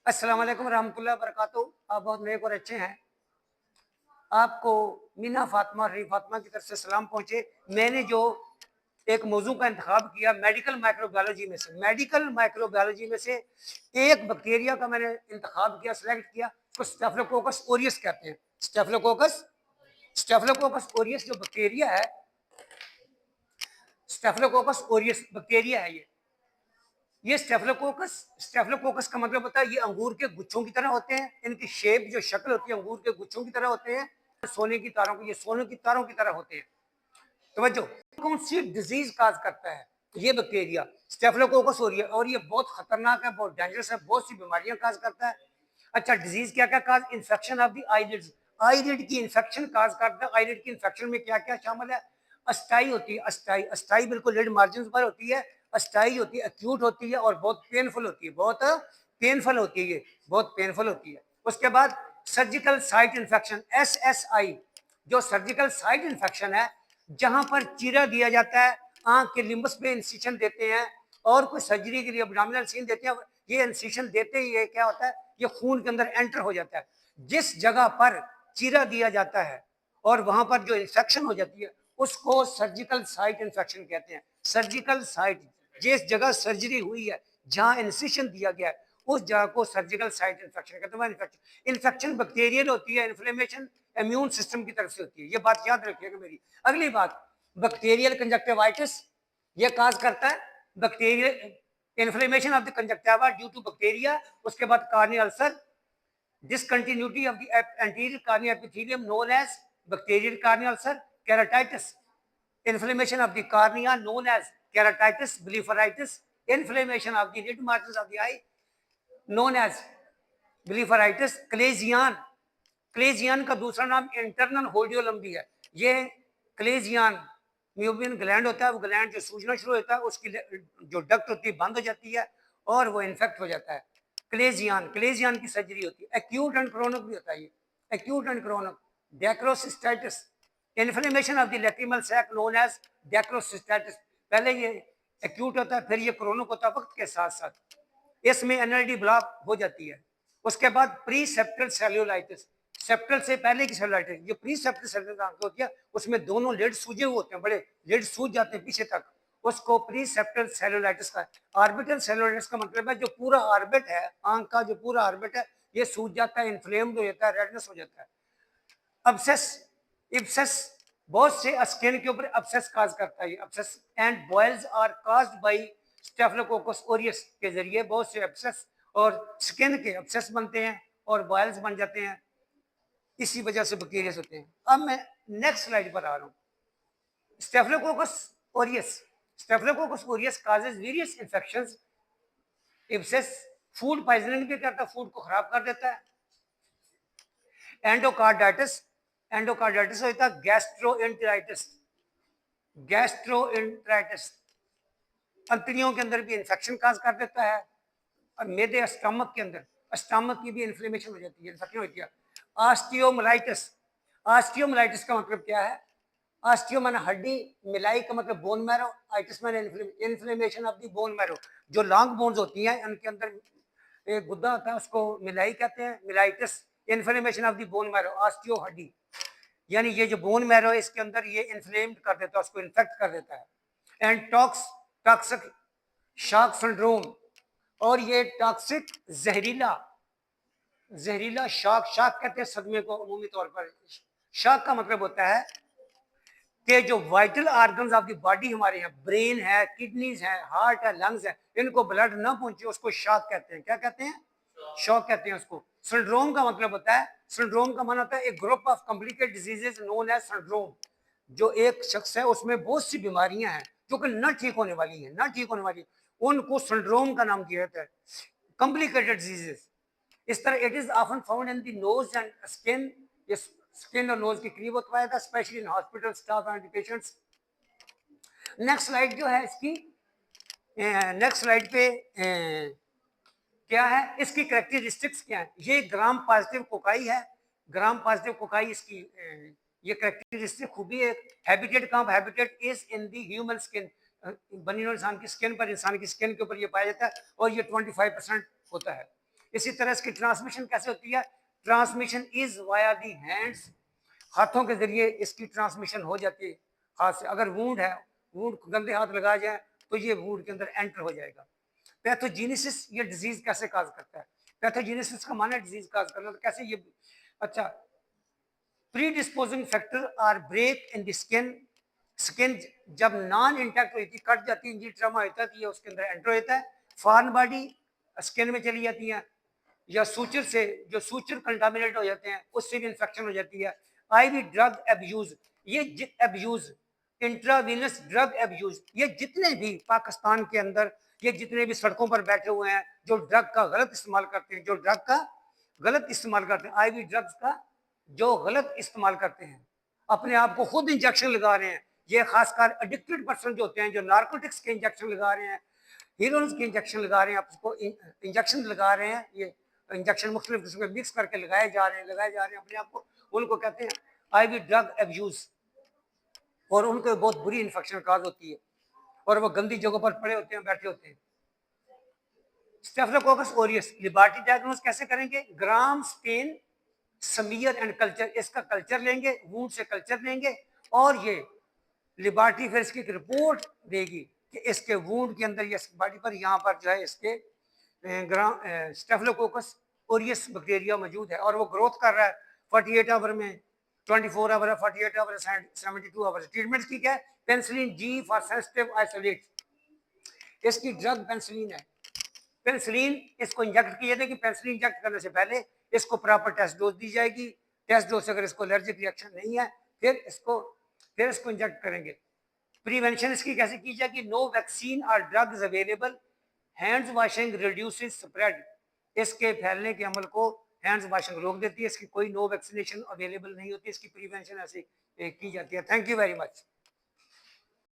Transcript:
अस्सलाम वालेकुम रहमतुल्लाहि व बरकातहू। आप बहुत नेक और अच्छे हैं। आपको मीना फातिमा री फातिमा की तरफ से सलाम पहुँचे। मैंने जो एक मौजू का इंतखाब किया मेडिकल माइक्रोबायोलॉजी में से एक बैक्टीरिया का मैंने इंतखाब किया, सेलेक्ट किया, उसको स्टेफिलोकोकस ओरियस कहते हैं। स्टेफिलोकोकस ओरियस जो बैक्टीरिया है, स्टेफिलोकोकस ओरियस बैक्टीरिया है ये स्टेफिलोकोकस का मतलब होता है ये अंगूर के गुच्छों की तरह होते हैं। इनकी शेप जो शक्ल होती है अंगूर के गुच्छों की तरह होते हैं। सोने की तारों की तरह होते हैं। तो कौन सी डिजीज काज करता है ये बैक्टीरिया स्टेफिलोकोकस ओरियस, और ये बहुत खतरनाक है, बहुत डेंजरस है, बहुत सी बीमारियां काज करता है। अच्छा, डिजीज क्या क्या cause? Infection of the eyelids, eyelid की इन्फेक्शन काज करता है। आईलिड की इन्फेक्शन में क्या क्या शामिल है? अस्टाई होती है, अस्टाई बिल्कुल लिड मार्जिन पर होती है। अस्टाई होती है, एक्यूट होती है और बहुत पेनफुल होती है, बहुत पेनफुल होती है। उसके बाद सर्जिकल साइट इन्फेक्शन, SSI, जो सर्जिकल साइट इन्फेक्शन है, जहां पर चीरा दिया जाता है, आंख के लिम्बस पे इंसिशन देते हैं और कोई सर्जरी के लिए एब्डोमिनल सीन देते हैं। ये इंसिशन देते ही ये क्या होता है, ये खून के अंदर एंटर हो जाता है। जिस जगह पर चीरा दिया जाता है और वहां पर जो इंफेक्शन हो जाती है उसको सर्जिकल साइट इन्फेक्शन कहते हैं। सर्जिकल साइट, जिस जगह सर्जरी हुई है, जहां इंसिशन दिया गया है, उस जगह को सर्जिकल साइट इन्फेक्शन कहते हैं। इन्फेक्शन बैक्टीरियल होती है, इन्फ्लेमेशन इम्यून सिस्टम की तरफ से होती है। ये बात याद रखिएगा मेरी। अगली बात, बैक्टीरियल कंजक्टिवाइटिस ये काज करता है bacterial inflammation of the conjunctiva due to bacteria. उसके बाद corneal ulcer, discontinuity of the anterior corneal epithelium known as bacterial corneal ulcer, keratitis, inflammation of the cornea known as keratitis blepharitis, inflammation of the lid margins of the eye known as blepharitis, Claisen का दूसरा नाम internal होल्डियोलम्बी है। ये Claisen म्यूबियन gland होता है, वो gland जो सूजना शुरू होता है उसकी जो डक्ट होती है बंद हो जाती है और वो इन्फेक्ट हो जाता है। क्लेजियन की सर्जरी होती है। एक्यूट एंड क्रोनिक भी होता है ये, acute and chronic. Dacryocystitis, inflammation of the lacrimal sac known as dacryocystitis. पहले ये एक्यूट होता है, फिर ये क्रोनिक होता है वक्त के साथ साथ। इसमें एनएलडी ब्लॉक हो जाती है। उसके बाद प्री सेप्टल सेल्यूलाइटिस, सेप्टल से पहले की सेल्यूलाइटिस, जो प्री सेप्टल सेल्यूलाइटिस होती है उसमें दोनों लिड सूजे हुए होते हैं, बड़े लिड सूज जाते हैं पीछे तक, उसको प्री सेप्टल सेल्यूलाइटिस का। ऑर्बिटल सेल्यूलाइटिस का मतलब है जो पूरा ऑर्बिट है, आंख का जो पूरा ऑर्बिट है ये सूज जाता है, इन्फ्लेम्ड हो जाता है, रेडनेस हो जाता है। अब्सेस, इब्सेस, बहुत से स्किन के ऊपर अब्सेस काज करता है। Abscess and boils are caused by staphylococcus aureus के जरिए बहुत से अब्सेस और स्किन के अब्सेस बनते हैं और बॉयल्स बन जाते हैं, इसी वजह से बैक्टीरिया होते हैं। अब मैं नेक्स्ट स्लाइड पर आ रहा हूँ। Staphylococcus aureus causes various infections, abscess, food poisoning भी करता है, फूड को खराब कर देता है। एंडोकार्डाइटिस होता है। गैस्ट्रोएंटेराइटिस अंतड़ियों के अंदर भी इंफेक्शन काज कर देता है और मेदे स्टमक के अंदर स्टमक की भी इन्फ्लेमेशन हो जाती है, इन्फेक्शन होती है। ऑस्टियोमाइलाइटिस का मतलब क्या है? ऑस्टियो माने हड्डी, मिलाई का मतलब बोन मैरो, आइटिस माने inflammation of the bone marrow. जो लॉन्ग बोन्स होती हैं उनके अंदर एक गुद्दा होता है उसको मिलाई कहते हैं, mellitus, inflammation of the bone marrow, osteo हड्डी, यानी ये जो बोन मैरो है इसके अंदर ये इन्फ्लेम्ड कर देता है, उसको इन्फेक्ट कर देता है। एंड टॉक्सिक शॉक सिंड्रोम, और ये टॉक्सिक जहरीला शॉक कहते हैं सदमे को अमूमी तौर पर। शॉक का मतलब होता है कि जो vital organs of the body हमारे हैं, ब्रेन है, किडनीज है, हार्ट है, लंग्स है, इनको ब्लड ना पहुंचे उसको शॉक कहते हैं। क्या कहते हैं? शॉक कहते हैं उसको। सिंड्रोम का मतलब होता है, सिंड्रोम का मतलब होता है एक group of complicated diseases known as syndrome. जो एक शख्स है उसमें बहुत सी बीमारियां हैं जो कि ना ठीक होने वाली हैं, उनको सिंड्रोम का नाम दिया जाता है, कॉम्प्लिकेटेड डिजीजेस। इस तरह it is often found in the nose and skin, skin और नोज के करीब होता है, specially in hospital staff and patients. Next slide जो है इसकी, नेक्स्ट स्लाइड पे क्या है, इसकी कैरेक्टरिस्टिक्स क्या है? ये ग्राम पॉजिटिव कोकाई है, ग्राम पॉजिटिव कोकाई इसकी ये कैरेक्टरिस्टिक खूबी है। हैबिटेट कहाँ? Habitat is in the human skin, बनी हुई इंसान की स्किन पर, इंसान की स्किन के ऊपर ये पाया जाता है और ये 25% होता है। इसी तरह इसकी ट्रांसमिशन कैसे होती है? Transmission is via the hands, हाथों के जरिए इसकी ट्रांसमिशन हो जाती है। हाथ से अगर वूंड है, वूंड गंदे हाथ लगाए जाए तो ये वूंड के अंदर एंटर हो जाएगा। पैथोजेनेसिस, ये डिजीज कैसे काज करता है? पैथोजेनेसिस का माना डिजीज काज करना, तो कैसे ये? अच्छा, predisposing factor are break in the skin, skin जब नॉन इंटैक्ट होती है, कट जाती है, इंजरी ट्रमा होता है तो ये उसके अंदर एंटर होता है, फॉरेन बॉडी स्किन में चली जाती है, या सूचर से, जो सूचर कंटामिनेट हो जाते हैं उससे भी इन्फेक्शन हो जाती है। आईवी ड्रग एब्यूज, ये एब्यूज, इंट्रावीनस ड्रग एब्यूज, ये जितने भी पाकिस्तान के अंदर ये जितने भी सड़कों पर बैठे हुए हैं जो ड्रग का गलत इस्तेमाल करते हैं, जो ड्रग का गलत इस्तेमाल करते हैं, आईवी ड्रग्स का जो गलत इस्तेमाल करते हैं, अपने आप को खुद इंजेक्शन लगा रहे हैं, ये खासकर एडिक्टेड पर्सन जो होते हैं, जो नार्कोटिक्स के इंजेक्शन लगा रहे हैं, हीरोइन के इंजेक्शन लगा रहे हैं, आपको इंजेक्शन लगा रहे हैं, ये इंजेक्शन मुख्तलिफ किस्म के मिक्स करके लगाए जा रहे हैं अपने आप को, उनको कहते हैं आईवी ड्रग एब्यूज, और उनको बहुत बुरी इन्फेक्शन काज होती है और वो गंदी जगहों पर पड़े होते हैं, बैठे होते हैं। स्टेफिलोकोकस ऑरियस लिबार्टी डायग्नोस कैसे करेंगे? ग्राम स्टेन समीयर एंड कल्चर, इसका कल्चर लेंगे, वूंड से कल्चर लेंगे, और ये लिबार्टी फिर इसकी एक रिपोर्ट देगी कि इसके वूंड के अंदर, ये बॉडी पर, यहाँ पर जो है इसके स्टेफिलोकोकस ऑरियस बैक्टीरिया मौजूद है और वो ग्रोथ कर रहा है 48 आवर में, 24 आवर है, 48 आवर है, 72 आवर। ट्रीटमेंट की क्या है? Penicillin ji for sensitive isolate, इसकी ड्रग पेंसिलिन है। पेंसिलिन इसको इंजेक्ट किया जाएगी, पेंसिलिन इंजेक्ट करने से पहले इसको प्रॉपर टेस्ट डोज दी जाएगी, टेस्ट डोज से अगर इसको एलर्जिक रिएक्शन नहीं है फिर इसको इंजेक्ट करेंगे। प्रिवेंशन इसकी कैसे की जाएगी? नो वैक्सीन और drugs available, hands washing reduces spread, इसके फैलने के अमल को हैंड्स वॉशिंग रोक देती है, इसकी कोई नो वैक्सीनेशन अवेलेबल नहीं होती, इसकी प्रिवेंशन ऐसे की जाती है। Thank you very much.